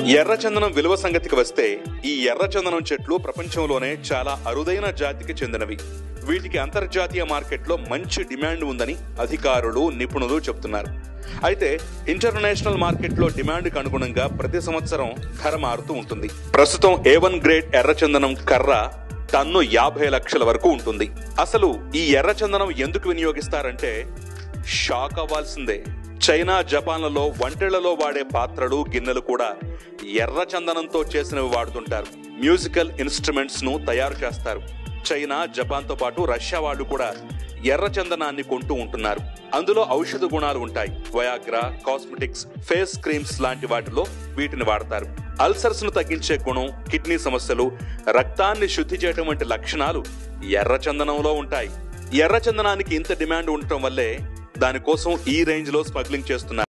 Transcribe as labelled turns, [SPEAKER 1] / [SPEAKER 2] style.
[SPEAKER 1] ఎర్రచందనం విలువ సంగతికి వస్తే ఈ ఎర్రచందనం చెట్లు ప్రపంచంలోనే చాలా అరుదైన జాతికి చెందినవి. వీటికి అంతర్జాతీయ మార్కెట్లో మంచి డిమాండ్ ఉందని అధికారులు, నిపుణులు చెబుతున్నారు. అయితే ఇంటర్నేషనల్ మార్కెట్లో డిమాండ్కి అనుగుణంగా ప్రతి సంవత్సరం ధర మారుతూ ఉంటుంది. ప్రస్తుతం A1 గ్రేడ్ ఎర్రచందనం కర్ర టన్ను 50 లక్షల వరకు ఉంటుంది. అసలు ఈ ఎర్రచందనం ఎందుకు వినియోగిస్తారంటే షాక్ అవ్వాల్సిందే. చైనా, జపాన్లలో వంటలలో వాడే పాత్రలు, గిన్నెలు కూడా ఎర్రచందనంతో చేసినవి వాడుతుంటారు. మ్యూజికల్ ఇన్స్ట్రుమెంట్స్ ను తయారు చేస్తారు. చైనా, జపాన్ తో పాటు రష్యా వాళ్ళు కూడా ఎర్రచందనాన్ని కొంటూ ఉంటున్నారు. అందులో ఔషధ గుణాలు ఉంటాయి. వయాగ్రా, కాస్మెటిక్స్, ఫేస్ క్రీమ్స్ లాంటి వాటిలో వీటిని వాడతారు. అల్సర్స్ ను తగ్గించే గుణం, కిడ్నీ సమస్యలు, రక్తాన్ని శుద్ధి చేయడం వంటి లక్షణాలు ఎర్రచందనంలో ఉంటాయి. ఎర్రచందనానికి ఇంత డిమాండ్ ఉండటం వల్లే దానికోసం ఈ రేంజ్ లో స్మగ్లింగ్ చేస్తున్నారు.